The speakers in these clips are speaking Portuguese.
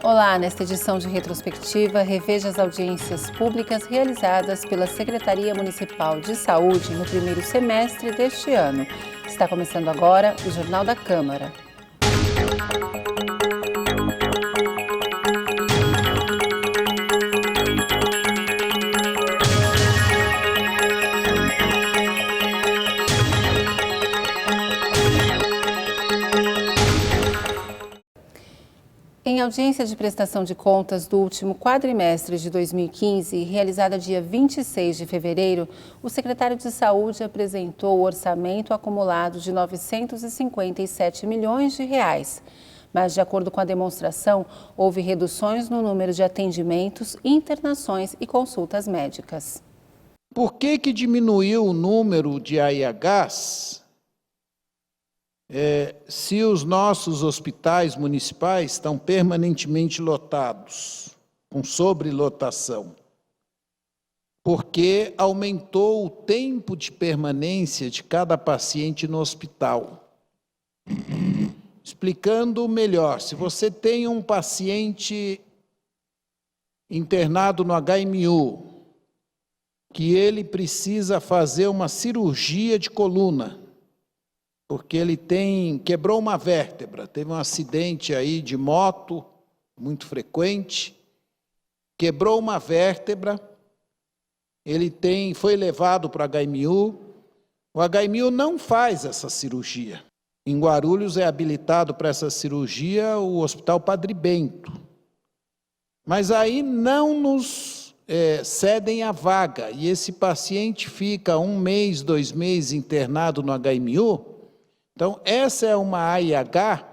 Olá, nesta edição de retrospectiva, reveja as audiências públicas realizadas pela Secretaria Municipal de Saúde no primeiro semestre deste ano. Está começando agora o Jornal da Câmara. Em audiência de prestação de contas do último quadrimestre de 2015, realizada dia 26 de fevereiro, o secretário de Saúde apresentou o orçamento acumulado de R$ 957 milhões de reais. Mas, de acordo com a demonstração, houve reduções no número de atendimentos, internações e consultas médicas. Por que diminuiu o número de AIHs? Se os nossos hospitais municipais estão permanentemente lotados, com sobrelotação, porque aumentou o tempo de permanência de cada paciente no hospital. Explicando melhor, se você tem um paciente internado no HMU, que ele precisa fazer uma cirurgia de coluna, porque ele quebrou uma vértebra, teve um acidente aí de moto, muito frequente, quebrou uma vértebra, foi levado para o HMU, o HMU não faz essa cirurgia. Em Guarulhos é habilitado para essa cirurgia o Hospital Padre Bento, mas aí não nos cedem a vaga, e esse paciente fica 1 mês, 2 meses internado no HMU. Então, essa é uma AIH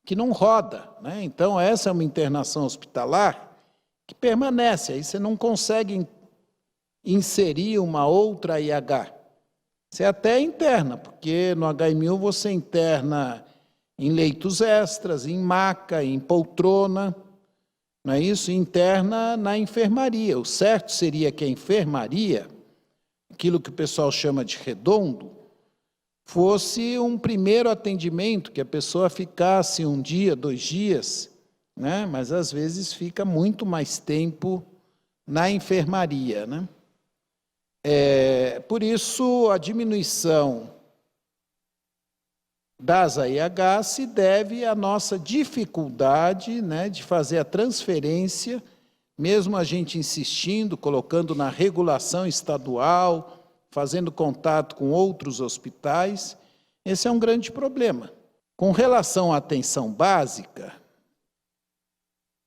que não roda, né? Então, essa é uma internação hospitalar que permanece, aí você não consegue inserir uma outra AIH. Você até interna, porque no HMU você interna em leitos extras, em maca, em poltrona, não é isso? Interna na enfermaria. O certo seria que a enfermaria, aquilo que o pessoal chama de redondo, fosse um primeiro atendimento, que a pessoa ficasse 1 dia, 2 dias, né? Mas às vezes fica muito mais tempo na enfermaria, né? Por isso, a diminuição das AIH se deve à nossa dificuldade, né, de fazer a transferência, mesmo a gente insistindo, colocando na regulação estadual, fazendo contato com outros hospitais. Esse é um grande problema. Com relação à atenção básica,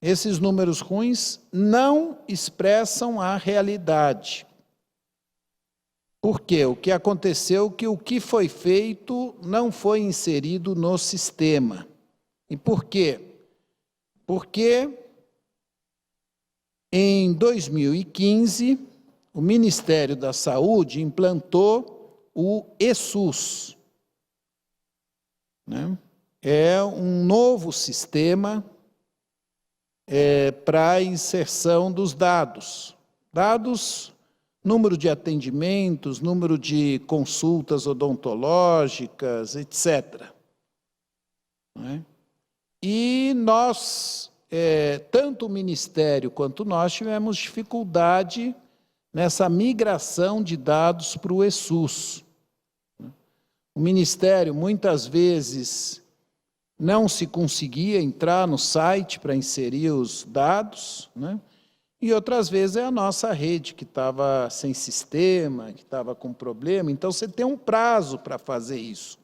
esses números ruins não expressam a realidade. Por quê? O que aconteceu é que o que foi feito não foi inserido no sistema. E por quê? Porque em 2015, o Ministério da Saúde implantou o eSUS, né? É um novo sistema para a inserção dos dados. Dados, número de atendimentos, número de consultas odontológicas, etc. Né? E nós, tanto o Ministério quanto nós, tivemos dificuldade nessa migração de dados para o eSUS. O Ministério, muitas vezes, não se conseguia entrar no site para inserir os dados, né? E outras vezes é a nossa rede que estava sem sistema, que estava com problema. Então, você tem um prazo para fazer isso.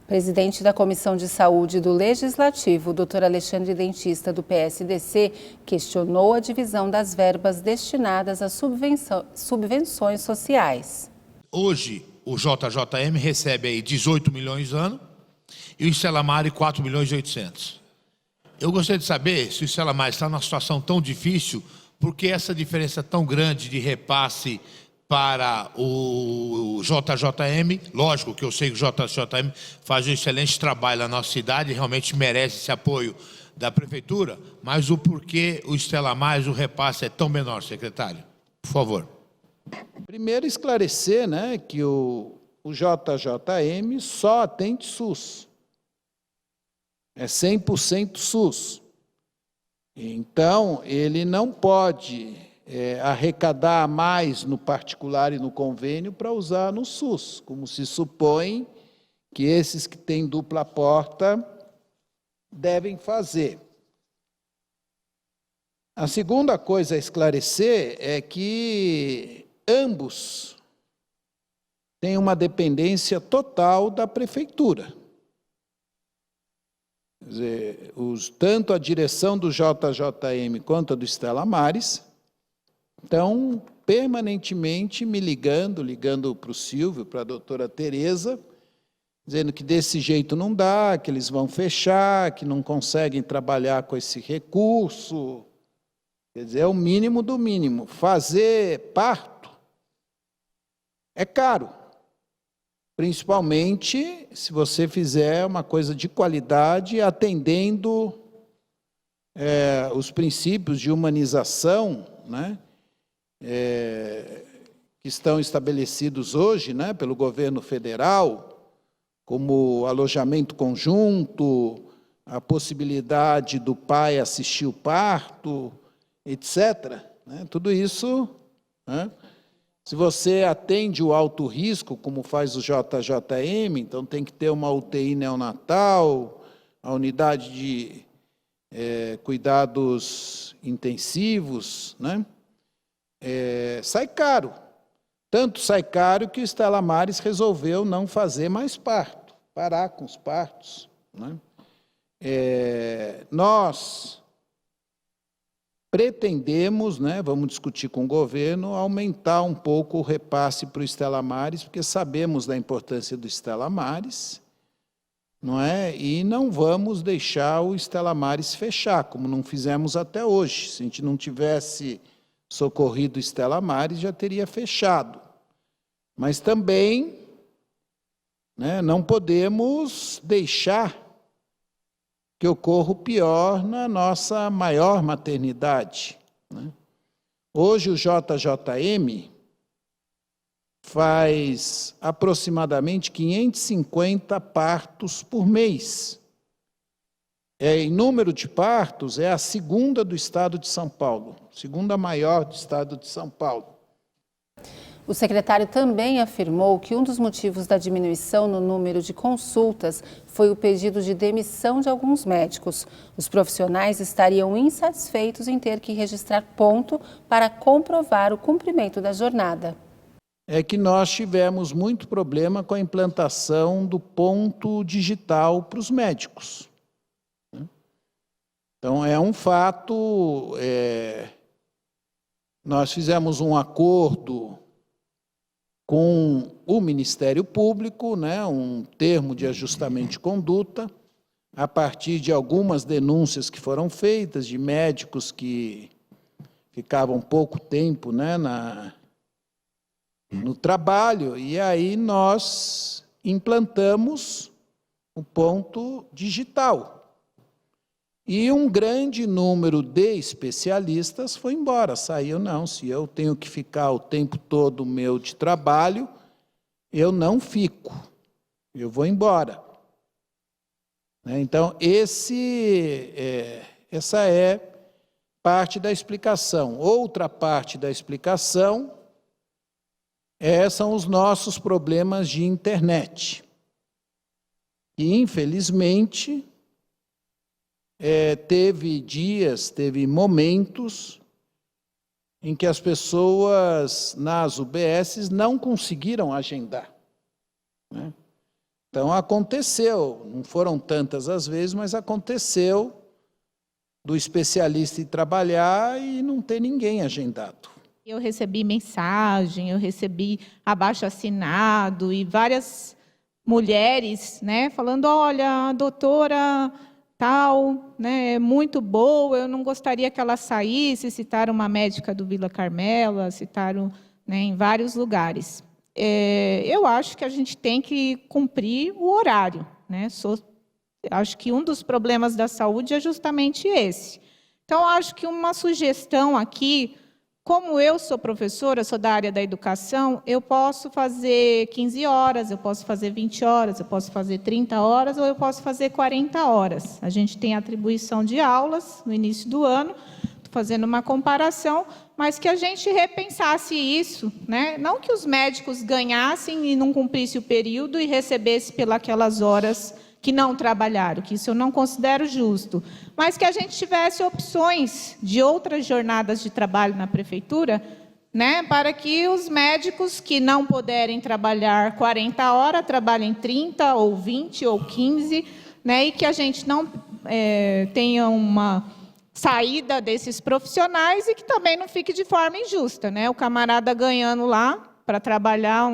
Presidente da Comissão de Saúde do Legislativo, Dr. Alexandre Dentista, do PSDC, questionou a divisão das verbas destinadas a subvenções sociais. Hoje, o JJM recebe aí 18 milhões ano e o Stella Maris 4 milhões e 800. Eu gostaria de saber se o Stella Maris está numa situação tão difícil, por que essa diferença tão grande de repasse para o JJM. Lógico que eu sei que o JJM faz um excelente trabalho na nossa cidade, realmente merece esse apoio da Prefeitura, mas o porquê o Stella Maris, o repasse é tão menor, secretário? Por favor. Primeiro esclarecer, né, que o JJM só atende SUS. É 100% SUS. Então, ele não pode arrecadar mais no particular e no convênio para usar no SUS, como se supõe que esses que têm dupla porta devem fazer. A segunda coisa a esclarecer é que ambos têm uma dependência total da prefeitura. Quer dizer, tanto a direção do JJM quanto a do Stella Maris estão permanentemente me ligando para o Silvio, para a doutora Tereza, dizendo que desse jeito não dá, que eles vão fechar, que não conseguem trabalhar com esse recurso. Quer dizer, é o mínimo do mínimo. Fazer parto é caro, principalmente se você fizer uma coisa de qualidade, atendendo os princípios de humanização, né, que estão estabelecidos hoje, né, pelo governo federal, como alojamento conjunto, a possibilidade do pai assistir o parto, etc. Né? Tudo isso, né? Se você atende o alto risco, como faz o JJM, então tem que ter uma UTI neonatal, a unidade de cuidados intensivos, né? Sai caro. Tanto sai caro que o Stella Maris resolveu não fazer mais parto, parar com os partos, né? Nós pretendemos, né, vamos discutir com o governo, aumentar um pouco o repasse para o Stella Maris, porque sabemos da importância do Stella Maris, não é? E não vamos deixar o Stella Maris fechar, como não fizemos até hoje. Se a gente não tivesse socorrido o Stella Maris, já teria fechado. Mas também, né, não podemos deixar que ocorra o pior na nossa maior maternidade, né? Hoje o JJM faz aproximadamente 550 partos por mês. Em número de partos, é a segunda do estado de São Paulo, segunda maior do estado de São Paulo. O secretário também afirmou que um dos motivos da diminuição no número de consultas foi o pedido de demissão de alguns médicos. Os profissionais estariam insatisfeitos em ter que registrar ponto para comprovar o cumprimento da jornada. É que nós tivemos muito problema com a implantação do ponto digital para os médicos. Então, é um fato, nós fizemos um acordo com o Ministério Público, né, um termo de ajustamento de conduta, a partir de algumas denúncias que foram feitas de médicos que ficavam pouco tempo, né, no trabalho, e aí nós implantamos o ponto digital. E um grande número de especialistas foi embora, saiu, não, se eu tenho que ficar o tempo todo meu de trabalho, eu não fico, eu vou embora. Então, essa é parte da explicação. Outra parte da explicação são os nossos problemas de internet. E, infelizmente, teve momentos em que as pessoas nas UBSs não conseguiram agendar, né? Então, aconteceu, não foram tantas as vezes, mas aconteceu do especialista ir trabalhar e não ter ninguém agendado. Eu recebi mensagem, eu recebi abaixo-assinado e várias mulheres, né, falando, olha, a doutora tal, né, é muito boa, eu não gostaria que ela saísse, citaram uma médica do Vila Carmela, citaram, né, em vários lugares. Eu acho que a gente tem que cumprir o horário, né? Acho que um dos problemas da saúde é justamente esse. Então, acho que uma sugestão aqui Como eu sou professora, sou da área da educação, eu posso fazer 15 horas, eu posso fazer 20 horas, eu posso fazer 30 horas ou eu posso fazer 40 horas. A gente tem atribuição de aulas no início do ano, estou fazendo uma comparação, mas que a gente repensasse isso, né? Não que os médicos ganhassem e não cumprissem o período e recebessem pelas horas que não trabalharam, que isso eu não considero justo, mas que a gente tivesse opções de outras jornadas de trabalho na prefeitura, né, para que os médicos que não puderem trabalhar 40 horas, trabalhem 30, ou 20, ou 15, né, e que a gente não tenha uma saída desses profissionais e que também não fique de forma injusta, né, o camarada ganhando lá para trabalhar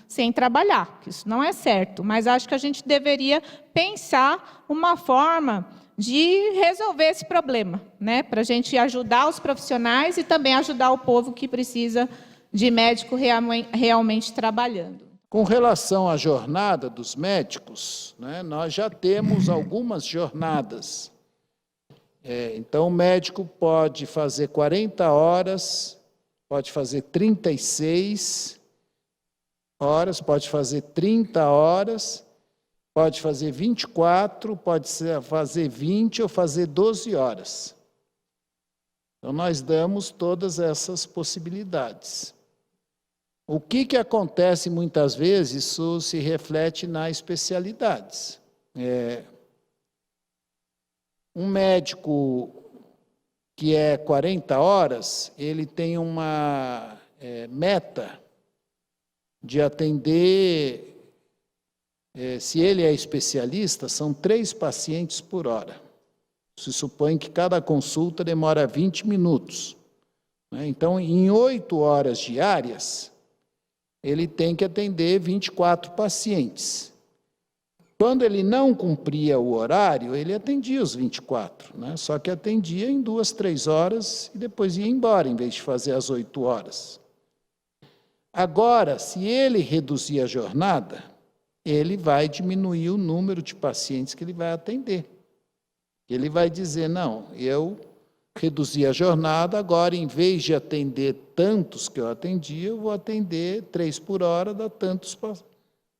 sem trabalhar, que isso não é certo, mas acho que a gente deveria pensar uma forma de resolver esse problema, né? Para a gente ajudar os profissionais e também ajudar o povo que precisa de médico realmente trabalhando. Com relação à jornada dos médicos, né, nós já temos algumas jornadas. Então, o médico pode fazer 40 horas, pode fazer 36 horas, pode fazer 30 horas, pode fazer 24, pode fazer 20 ou fazer 12 horas. Então, nós damos todas essas possibilidades. O que acontece muitas vezes, isso se reflete nas especialidades. Um médico que é 40 horas, ele tem uma meta de atender, se ele é especialista, são 3 pacientes por hora. Se supõe que cada consulta demora 20 minutos. Né? Então, em 8 horas diárias, ele tem que atender 24 pacientes. Quando ele não cumpria o horário, ele atendia os 24, né? Só que atendia em 2, 3 horas e depois ia embora, em vez de fazer as 8 horas. Agora, se ele reduzir a jornada, ele vai diminuir o número de pacientes que ele vai atender. Ele vai dizer, não, eu reduzi a jornada, agora, em vez de atender tantos que eu atendia, eu vou atender 3 por hora, dá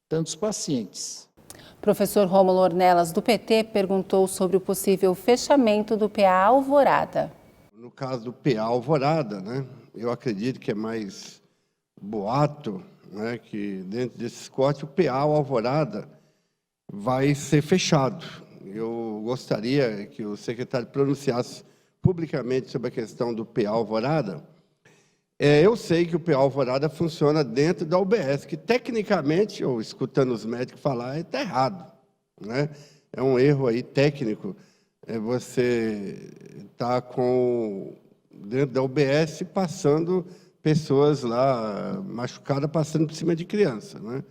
tantos pacientes. Professor Rômulo Ornelas, do PT, perguntou sobre o possível fechamento do PA Alvorada. No caso do PA Alvorada, né, eu acredito que é mais boato, né, que dentro desses cortes o PA Alvorada vai ser fechado. Eu gostaria que o secretário pronunciasse publicamente sobre a questão do PA Alvorada. Eu sei que o PA Alvorada funciona dentro da UBS, que tecnicamente, ou escutando os médicos falar, está errado, né? É um erro aí técnico. Você está dentro da UBS passando pessoas lá machucadas, passando por cima de criança, né?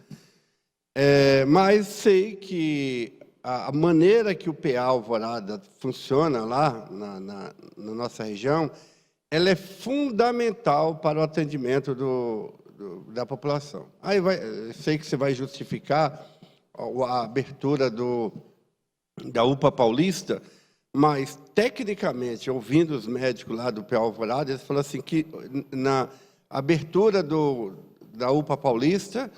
Mas sei que a maneira que o PA Alvorada funciona lá na nossa região, ela é fundamental para o atendimento da população. Aí sei que você vai justificar a abertura da UPA Paulista, mas, tecnicamente, ouvindo os médicos lá do PA Alvorada, eles falam assim que na abertura da UPA Paulista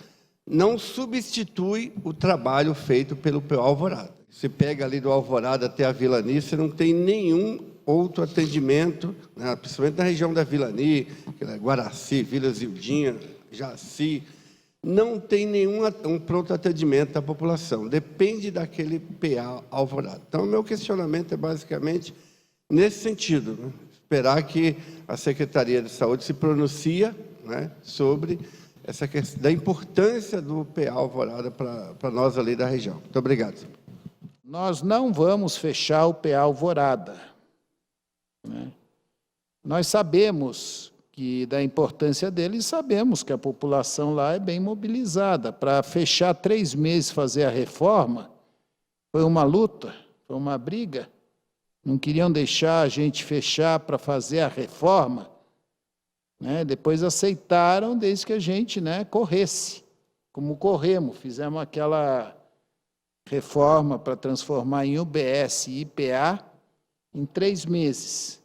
não substitui o trabalho feito pelo PA Alvorada. Você pega ali do Alvorada até a Vilani, você não tem nenhum outro atendimento, né, principalmente na região da Vilani, Guaraci, Vila Zildinha, Jaci, não tem um pronto atendimento da população. Depende daquele PA Alvorada. Então, o meu questionamento é basicamente nesse sentido, né, esperar que a Secretaria de Saúde se pronuncie, né, sobre essa questão da importância do PA Alvorada para nós ali da região. Muito obrigado. Nós não vamos fechar o PA Alvorada. Nós sabemos da importância dele e sabemos que a população lá é bem mobilizada. Para fechar 3 meses, fazer a reforma, foi uma luta, foi uma briga. Não queriam deixar a gente fechar para fazer a reforma, né? Depois aceitaram desde que a gente, né, corresse, como corremos. Fizemos aquela reforma para transformar em UBS e IPA em 3 meses.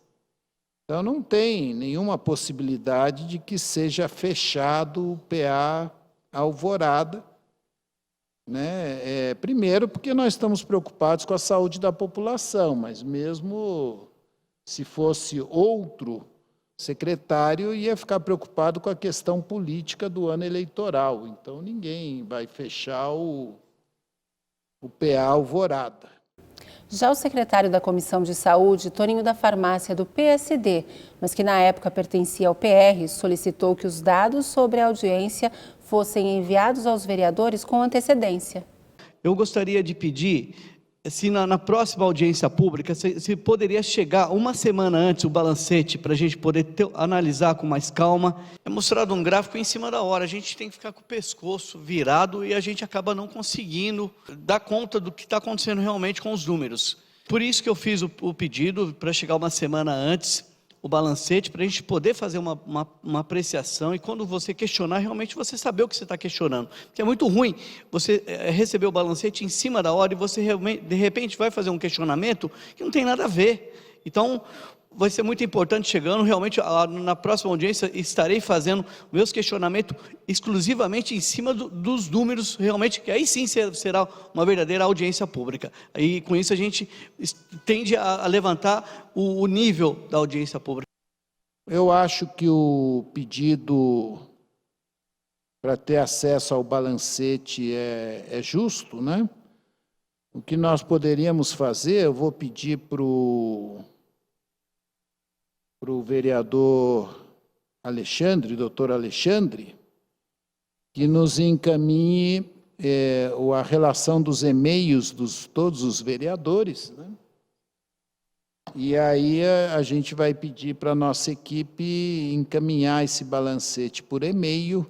Então, não tem nenhuma possibilidade de que seja fechado o PA Alvorada, né? Primeiro, porque nós estamos preocupados com a saúde da população, mas mesmo se fosse outro secretário, ia ficar preocupado com a questão política do ano eleitoral. Então, ninguém vai fechar o PA Alvorada. Já o secretário da Comissão de Saúde, Toninho da Farmácia, do PSD, mas que na época pertencia ao PR, solicitou que os dados sobre a audiência fossem enviados aos vereadores com antecedência. Eu gostaria de pedir, se na próxima audiência pública, se poderia chegar uma semana antes o balancete, para a gente poder analisar com mais calma. É mostrado um gráfico em cima da hora, a gente tem que ficar com o pescoço virado e a gente acaba não conseguindo dar conta do que está acontecendo realmente com os números. Por isso que eu fiz o pedido para chegar uma semana antes, o balancete, para a gente poder fazer uma apreciação e quando você questionar, realmente você saber o que você está questionando. Porque é muito ruim você receber o balancete em cima da hora e você realmente, de repente vai fazer um questionamento que não tem nada a ver. Então, vai ser muito importante chegando, realmente na próxima audiência estarei fazendo meus questionamentos exclusivamente em cima dos números, realmente, que aí sim será uma verdadeira audiência pública. E com isso a gente tende a levantar o nível da audiência pública. Eu acho que o pedido para ter acesso ao balancete é justo, né? O que nós poderíamos fazer, eu vou pedir para o vereador Alexandre, doutor Alexandre, que nos encaminhe a relação dos e-mails dos todos os vereadores, né? E aí a gente vai pedir para a nossa equipe encaminhar esse balancete por e-mail,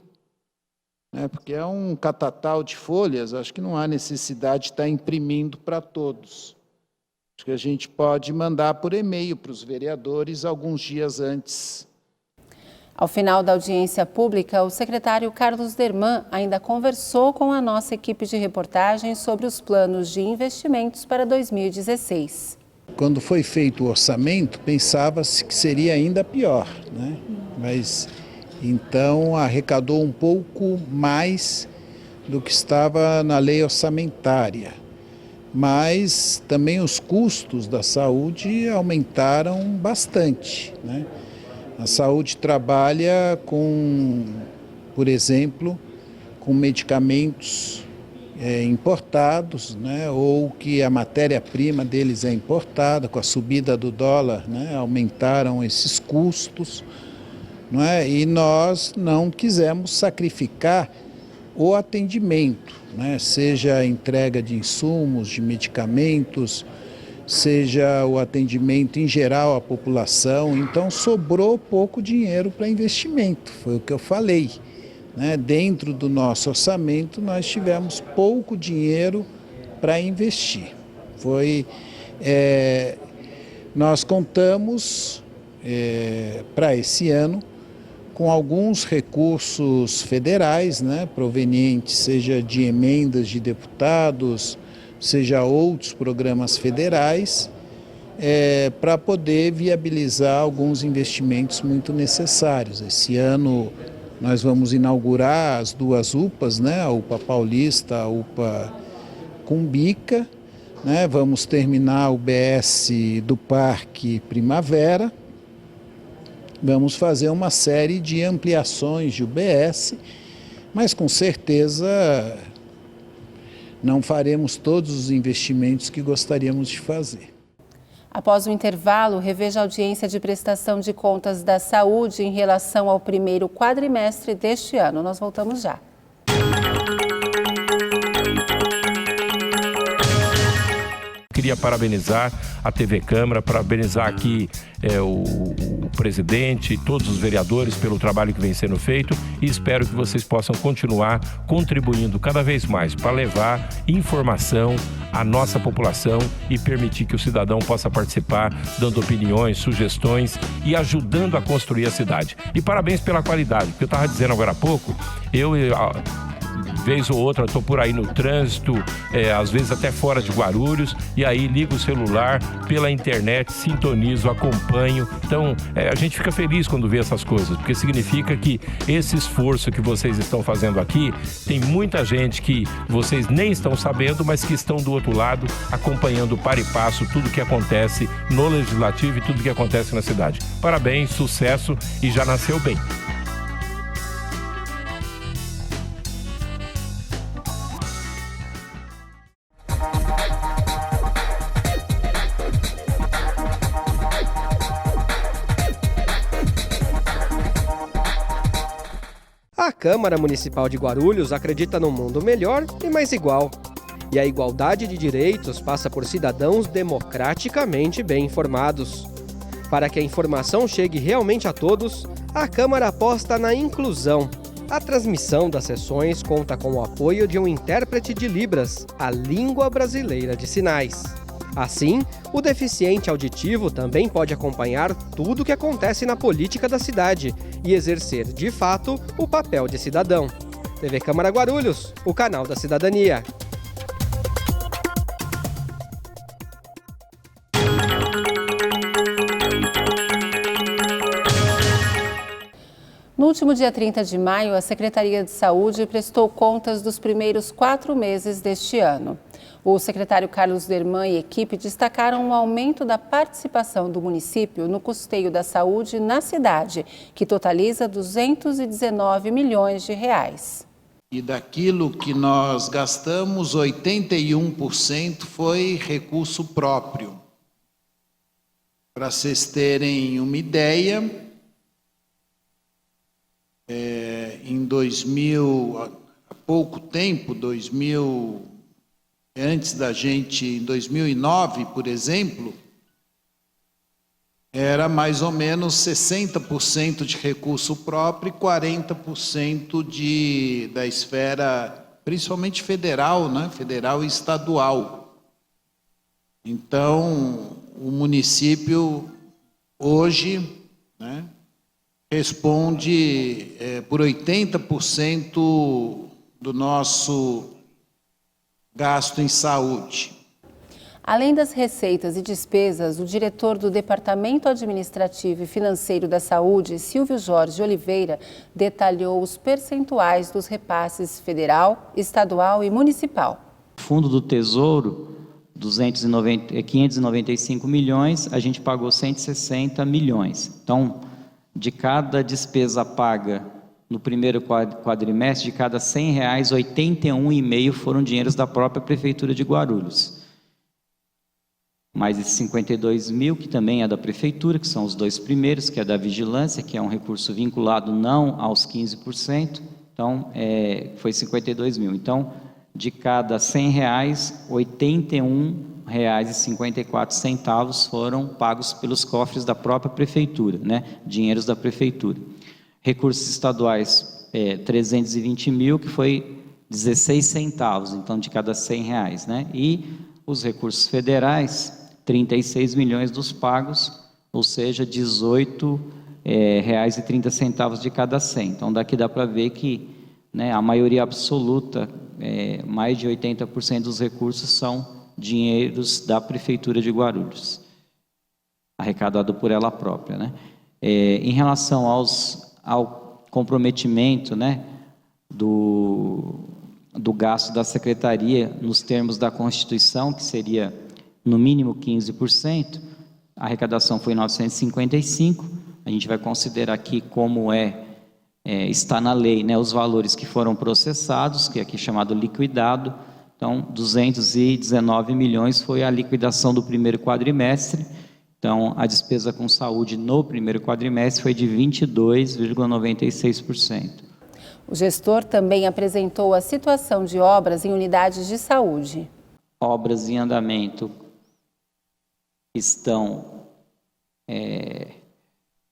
né? Porque é um catatal de folhas, acho que não há necessidade de estar imprimindo para todos. Acho que a gente pode mandar por e-mail para os vereadores alguns dias antes. Ao final da audiência pública, o secretário Carlos Derman ainda conversou com a nossa equipe de reportagem sobre os planos de investimentos para 2016. Quando foi feito o orçamento, pensava-se que seria ainda pior, né? Mas então arrecadou um pouco mais do que estava na lei orçamentária. Mas também os custos da saúde aumentaram bastante, né? A saúde trabalha com, por exemplo, com medicamentos importados, né? Ou que a matéria-prima deles é importada, com a subida do dólar, né? Aumentaram esses custos, não é? E nós não quisemos sacrificar o atendimento, né? Seja a entrega de insumos, de medicamentos, seja o atendimento em geral à população. Então, sobrou pouco dinheiro para investimento, foi o que eu falei, né? Dentro do nosso orçamento, nós tivemos pouco dinheiro para investir. Nós contamos para esse ano com alguns recursos federais, né, provenientes, seja de emendas de deputados, seja outros programas federais, para poder viabilizar alguns investimentos muito necessários. Esse ano nós vamos inaugurar as duas UPAs, né, a UPA Paulista, a UPA Cumbica, né, vamos terminar o BS do Parque Primavera. Vamos fazer uma série de ampliações de UBS, mas com certeza não faremos todos os investimentos que gostaríamos de fazer. Após o intervalo, reveja a audiência de prestação de contas da saúde em relação ao primeiro quadrimestre deste ano. Nós voltamos já. Queria parabenizar a TV Câmara, parabenizar aqui o presidente e todos os vereadores pelo trabalho que vem sendo feito e espero que vocês possam continuar contribuindo cada vez mais para levar informação à nossa população e permitir que o cidadão possa participar, dando opiniões, sugestões e ajudando a construir a cidade. E parabéns pela qualidade, porque eu estava dizendo agora há pouco, eu vez ou outra estou por aí no trânsito, às vezes até fora de Guarulhos, e aí ligo o celular pela internet, sintonizo, acompanho. Então, a gente fica feliz quando vê essas coisas, porque significa que esse esforço que vocês estão fazendo aqui, tem muita gente que vocês nem estão sabendo, mas que estão do outro lado, acompanhando para e passo tudo que acontece no Legislativo e tudo que acontece na cidade. Parabéns, sucesso e já nasceu bem. A Câmara Municipal de Guarulhos acredita num mundo melhor e mais igual. E a igualdade de direitos passa por cidadãos democraticamente bem informados. Para que a informação chegue realmente a todos, a Câmara aposta na inclusão. A transmissão das sessões conta com o apoio de um intérprete de Libras, a língua brasileira de sinais. Assim, o deficiente auditivo também pode acompanhar tudo o que acontece na política da cidade e exercer, de fato, o papel de cidadão. TV Câmara Guarulhos, o canal da cidadania. No último dia 30 de maio, a Secretaria de Saúde prestou contas dos primeiros 4 meses deste ano. O secretário Carlos Derman e equipe destacaram o aumento da participação do município no custeio da saúde na cidade, que totaliza 219 milhões de reais. E daquilo que nós gastamos, 81% foi recurso próprio. Para vocês terem uma ideia, em 2000, há pouco tempo, antes da gente, em 2009, por exemplo, era mais ou menos 60% de recurso próprio e 40% da esfera, principalmente federal, né? Federal e estadual. Então, o município hoje, né, responde por 80% do nosso gasto em saúde. Além das receitas e despesas, o diretor do Departamento Administrativo e Financeiro da Saúde, Silvio Jorge Oliveira, detalhou os percentuais dos repasses federal, estadual e municipal. Fundo do Tesouro, 595 milhões, a gente pagou 160 milhões. Então, de cada despesa paga no primeiro quadrimestre, de cada R$100, 81,5 foram dinheiros da própria Prefeitura de Guarulhos. Mais esses 52 mil, que também é da Prefeitura, que são os 2 primeiros, que é da Vigilância, que é um recurso vinculado não aos 15%, então foi 52 mil. Então, de cada R$100, R$81,54 foram pagos pelos cofres da própria Prefeitura, né? Dinheiros da Prefeitura. Recursos estaduais, 320 mil, que foi 16 centavos, então de cada R$100, né? E os recursos federais, 36 milhões dos pagos, ou seja, R$18,30 de cada 100. Então daqui dá para ver que, né, a maioria absoluta, mais de 80% dos recursos são dinheiros da Prefeitura de Guarulhos, arrecadado por ela própria, né? Em relação ao comprometimento, né, do gasto da Secretaria nos termos da Constituição, que seria no mínimo 15%, a arrecadação foi 955, a gente vai considerar aqui como está na lei, né, os valores que foram processados, que é aqui chamado liquidado. Então, 219 milhões foi a liquidação do primeiro quadrimestre. Então, a despesa com saúde no primeiro quadrimestre foi de 22,96%. O gestor também apresentou a situação de obras em unidades de saúde. Obras em andamento estão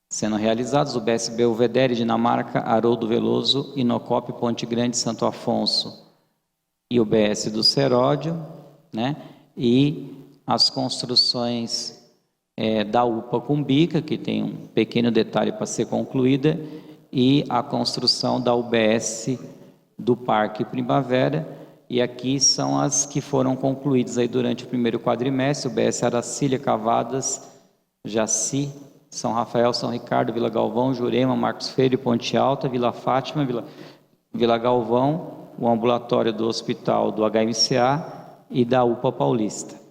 sendo realizadas: o BS Belvedere, Dinamarca, Haroldo Veloso, Inocop, Ponte Grande, Santo Afonso e o BS do Seródio, né? E as construções da UPA Cumbica, que tem um pequeno detalhe para ser concluída, e a construção da UBS do Parque Primavera, e aqui são as que foram concluídas aí durante o primeiro quadrimestre: o BS Aracília, Cavadas, Jaci, São Rafael, São Ricardo, Vila Galvão, Jurema, Marcos Freire, Ponte Alta, Vila Fátima, Vila Galvão, o ambulatório do Hospital do HMCA e da UPA Paulista.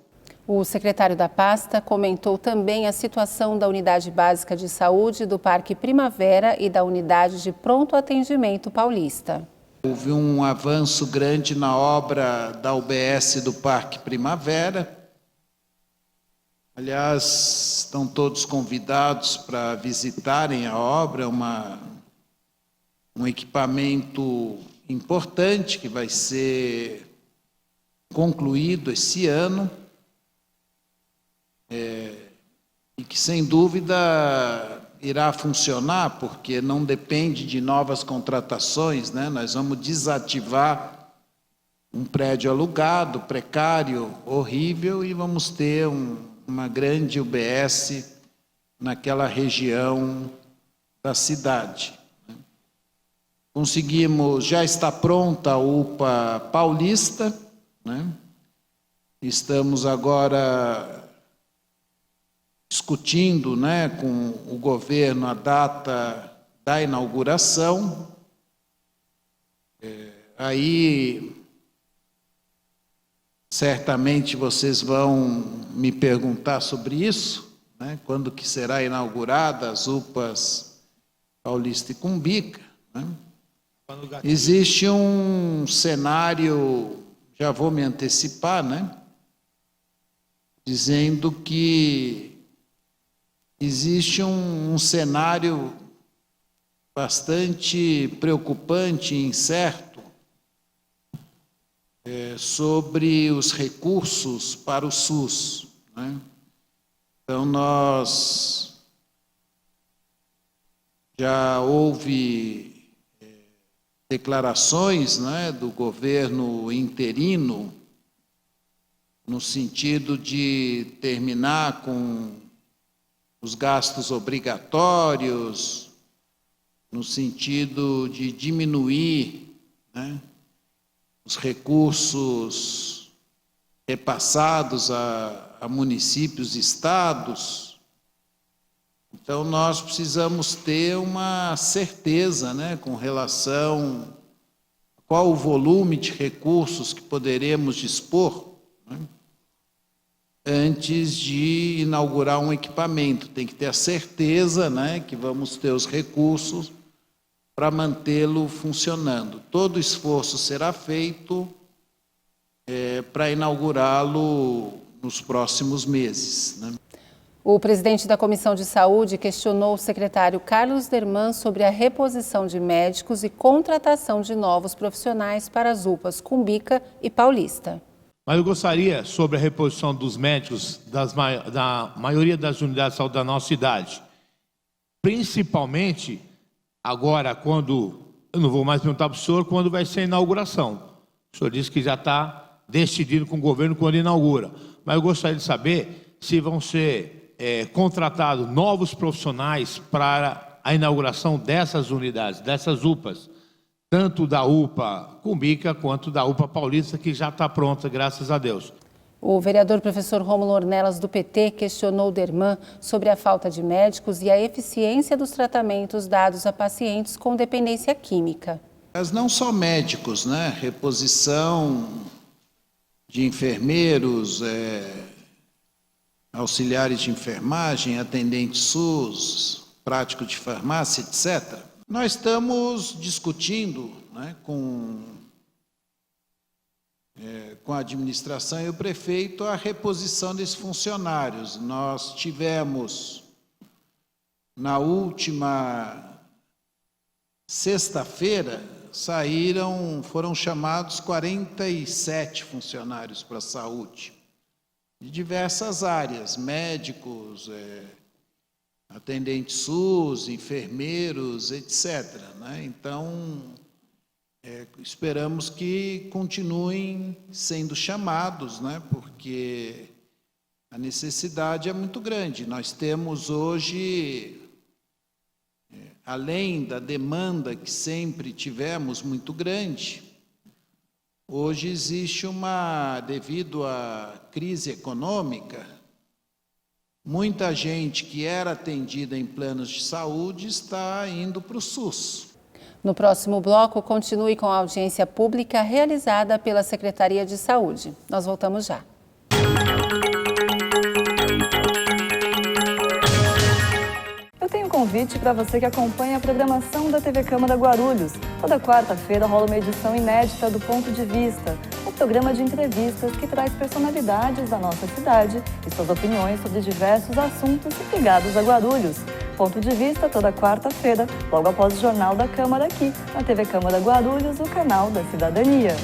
O secretário da pasta comentou também a situação da Unidade Básica de Saúde do Parque Primavera e da Unidade de Pronto Atendimento Paulista. Houve um avanço grande na obra da UBS do Parque Primavera. Aliás, estão todos convidados para visitarem a obra, um equipamento importante que vai ser concluído esse ano. E que, sem dúvida, irá funcionar, porque não depende de novas contratações, né? Nós vamos desativar um prédio alugado, precário, horrível, e vamos ter uma grande UBS naquela região da cidade. Já está pronta a UPA Paulista, né? Estamos agora discutindo, né, com o governo a data da inauguração. Aí, certamente vocês vão me perguntar sobre isso, né, quando que será inaugurada as UPAs Paulista e Cumbica, né? Existe um cenário, já vou me antecipar, né, dizendo que existe um cenário bastante preocupante e incerto sobre os recursos para o SUS, né? Então, já houve declarações, né, do governo interino no sentido de terminar com os gastos obrigatórios, no sentido de diminuir, né, os recursos repassados a municípios e estados. Então, nós precisamos ter uma certeza, né, com relação a qual o volume de recursos que poderemos dispor, né, antes de inaugurar um equipamento. Tem que ter a certeza, né, que vamos ter os recursos para mantê-lo funcionando. Todo esforço será feito para inaugurá-lo nos próximos meses, né? O presidente da Comissão de Saúde questionou o secretário Carlos Derman sobre a reposição de médicos e contratação de novos profissionais para as UPAs Cumbica e Paulista. Mas eu gostaria, sobre a reposição dos médicos da maioria das unidades de saúde da nossa cidade, principalmente agora, quando, eu não vou mais perguntar para o senhor, quando vai ser a inauguração. O senhor disse que já está decidido com o governo quando inaugura. Mas eu gostaria de saber se vão ser contratados novos profissionais para a inauguração dessas unidades, dessas UPAs, tanto da UPA Cumbica quanto da UPA Paulista, que já está pronta, graças a Deus. O vereador professor Rômulo Ornelas, do PT, questionou o Derman sobre a falta de médicos e a eficiência dos tratamentos dados a pacientes com dependência química. Mas não só médicos, né? Reposição de enfermeiros, auxiliares de enfermagem, atendentes SUS, prático de farmácia, etc. Nós estamos discutindo, né, com a administração e o prefeito a reposição desses funcionários. Nós tivemos, na última sexta-feira, foram chamados 47 funcionários para a saúde, de diversas áreas, médicos, atendentes SUS, enfermeiros, etc., né? Então, esperamos que continuem sendo chamados, né? Porque a necessidade é muito grande. Nós temos hoje além da demanda que sempre tivemos muito grande, hoje existe devido à crise econômica, muita gente que era atendida em planos de saúde está indo para o SUS. No próximo bloco, continue com a audiência pública realizada pela Secretaria de Saúde. Nós voltamos já. Eu tenho um convite para você que acompanha a programação da TV Câmara Guarulhos. Toda quarta-feira rola uma edição inédita do Ponto de Vista, um programa de entrevistas que traz personalidades da nossa cidade e suas opiniões sobre diversos assuntos ligados a Guarulhos. Ponto de Vista toda quarta-feira, logo após o Jornal da Câmara aqui, na TV Câmara Guarulhos, o canal da Cidadania.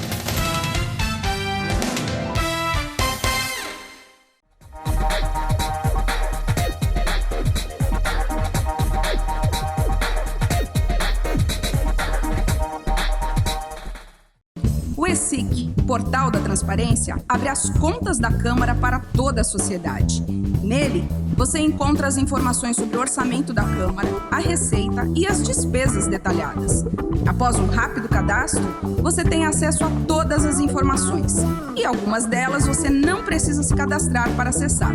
O ESIC, Portal da Transparência, abre as contas da Câmara para toda a sociedade. Nele, você encontra as informações sobre o orçamento da Câmara, a receita e as despesas detalhadas. Após um rápido cadastro, você tem acesso a todas as informações. E algumas delas você não precisa se cadastrar para acessar.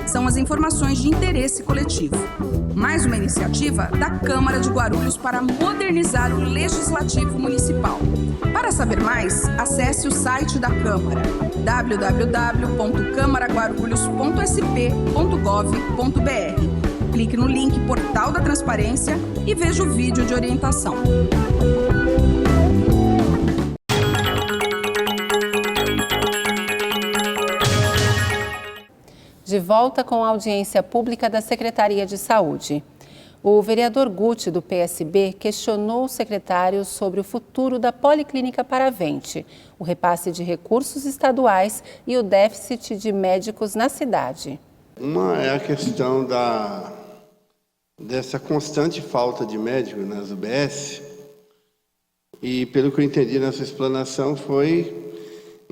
São as informações de interesse coletivo. Mais uma iniciativa da Câmara de Guarulhos para modernizar o Legislativo Municipal. Para saber mais, acesse o site da Câmara, www.câmaraguarulhos.sp.gov.br. Clique no link Portal da Transparência e veja o vídeo de orientação. De volta com a audiência pública da Secretaria de Saúde. O vereador Guti, do PSB, questionou o secretário sobre o futuro da Policlínica Paravente, o repasse de recursos estaduais e o déficit de médicos na cidade. Uma é a questão dessa constante falta de médicos nas UBS, e pelo que eu entendi nessa explanação foi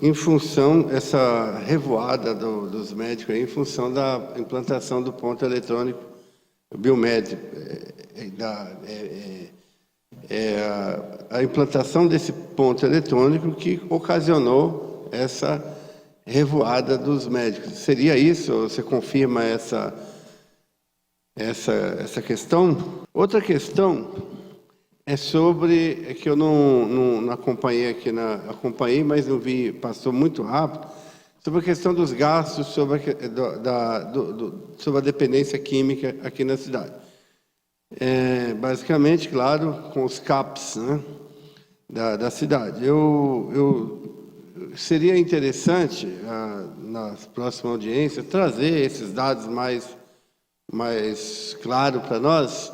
em função, essa revoada dos médicos, em função da implantação do ponto eletrônico biomédico, a implantação desse ponto eletrônico que ocasionou essa revoada dos médicos. Seria isso? Você confirma essa questão? Outra questão é sobre, que eu não acompanhei aqui, acompanhei, mas não vi, passou muito rápido, sobre a questão dos gastos, sobre a dependência química aqui na cidade. Basicamente, claro, com os CAPs, né, da cidade. Seria interessante, na próxima audiência, trazer esses dados mais claros para nós,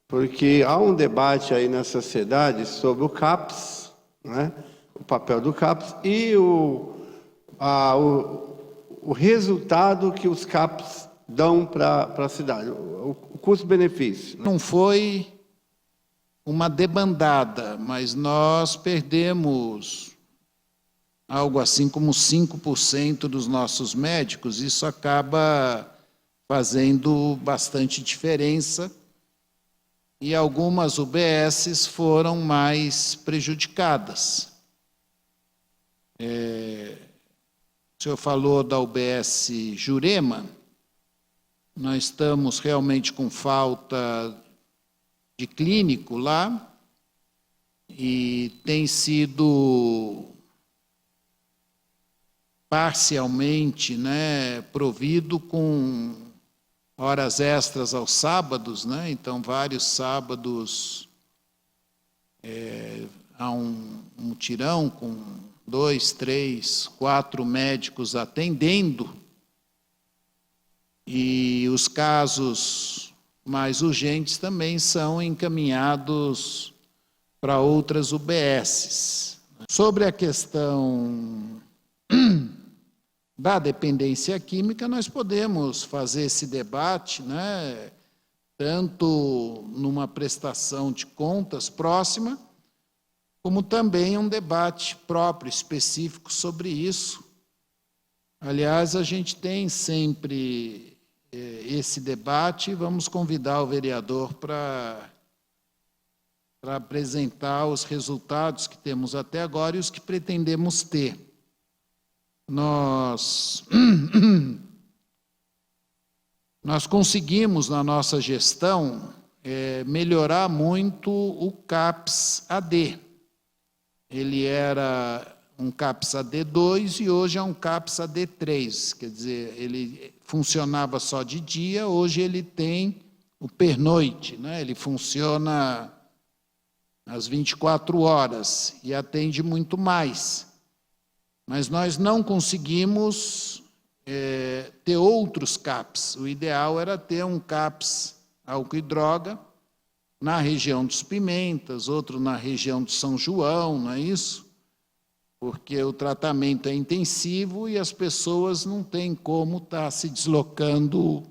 porque há um debate aí na sociedade sobre o CAPs, né, o papel do CAPs e o resultado que os CAPs dão para a cidade, o custo-benefício. Não foi uma debandada, mas nós perdemos algo assim como 5% dos nossos médicos. Isso acaba fazendo bastante diferença e algumas UBSs foram mais prejudicadas. O senhor falou da UBS Jurema, nós estamos realmente com falta de clínico lá e tem sido parcialmente, né, provido com horas extras aos sábados, né? Então vários sábados há um mutirão com 2, 3, 4 médicos atendendo, e os casos mais urgentes também são encaminhados para outras UBSs. Sobre a questão da dependência química, nós podemos fazer esse debate, né, tanto numa prestação de contas próxima, como também um debate próprio, específico sobre isso. Aliás, a gente tem sempre esse debate e vamos convidar o vereador para para apresentar os resultados que temos até agora e os que pretendemos ter. Nós conseguimos, na nossa gestão, melhorar muito o CAPS AD. Ele era um CAPS AD2 e hoje é um CAPS AD3, quer dizer, ele funcionava só de dia, hoje ele tem o pernoite, né? Ele funciona às 24 horas e atende muito mais. Mas nós não conseguimos ter outros CAPs. O ideal era ter um CAPS álcool e droga na região dos Pimentas, outro na região de São João, não é isso? Porque o tratamento é intensivo e as pessoas não têm como estar se deslocando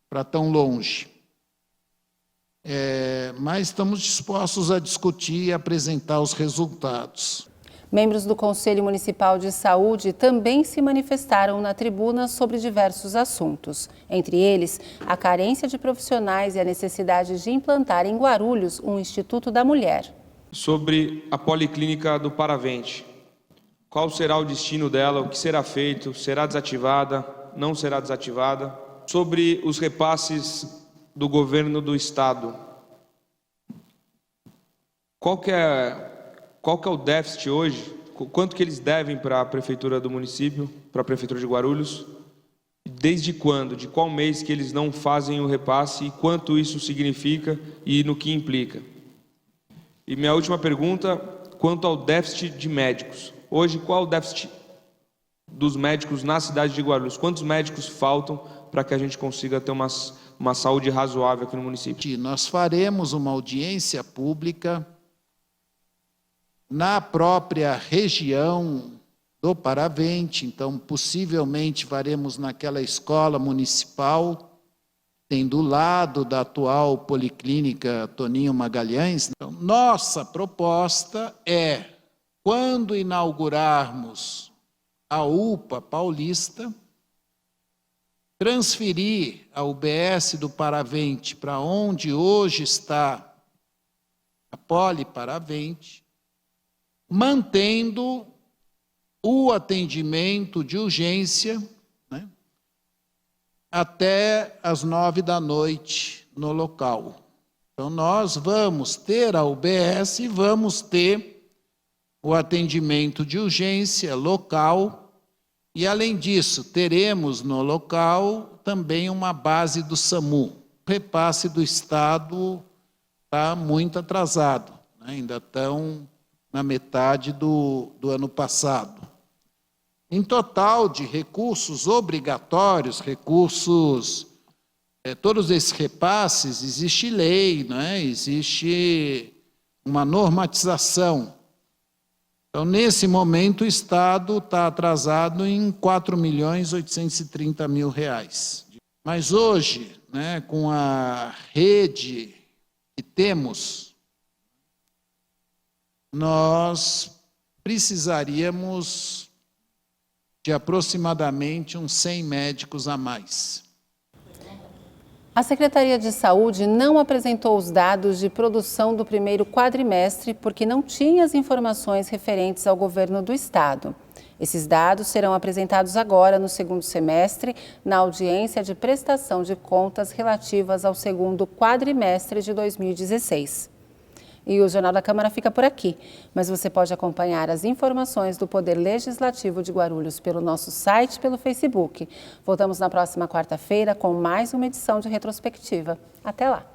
para tão longe. Mas estamos dispostos a discutir e apresentar os resultados. Membros do Conselho Municipal de Saúde também se manifestaram na tribuna sobre diversos assuntos. Entre eles, a carência de profissionais e a necessidade de implantar em Guarulhos um Instituto da Mulher. Sobre a Policlínica do Paravente. Qual será o destino dela? O que será feito? Será desativada? Não será desativada? Sobre os repasses do governo do Estado. Qual que é o déficit hoje? Quanto que eles devem para a Prefeitura do município, para a Prefeitura de Guarulhos? Desde quando? De qual mês que eles não fazem o repasse e quanto isso significa e no que implica? E minha última pergunta, quanto ao déficit de médicos. Hoje, qual o déficit dos médicos na cidade de Guarulhos? Quantos médicos faltam para que a gente consiga ter uma saúde razoável aqui no município? Nós faremos uma audiência pública na própria região do Paravente, então possivelmente faremos naquela escola municipal, tem do lado da atual Policlínica Toninho Magalhães. Então, nossa proposta é, quando inaugurarmos a UPA Paulista, transferir a UBS do Paravente para onde hoje está a Poli Paravente, mantendo o atendimento de urgência, né, até às 21h no local. Então, nós vamos ter a UBS e vamos ter o atendimento de urgência local e, além disso, teremos no local também uma base do SAMU. O repasse do Estado está muito atrasado, né, ainda estão na metade do ano passado. Em total de recursos obrigatórios, todos esses repasses, existe lei, não é? Existe uma normatização. Então, nesse momento, o Estado está atrasado em R$ 4.830.000. Mas hoje, né, com a rede que temos, nós precisaríamos de aproximadamente uns 100 médicos a mais. A Secretaria de Saúde não apresentou os dados de produção do primeiro quadrimestre porque não tinha as informações referentes ao governo do Estado. Esses dados serão apresentados agora no segundo semestre, na audiência de prestação de contas relativas ao segundo quadrimestre de 2016. E o Jornal da Câmara fica por aqui, mas você pode acompanhar as informações do Poder Legislativo de Guarulhos pelo nosso site e pelo Facebook. Voltamos na próxima quarta-feira com mais uma edição de Retrospectiva. Até lá!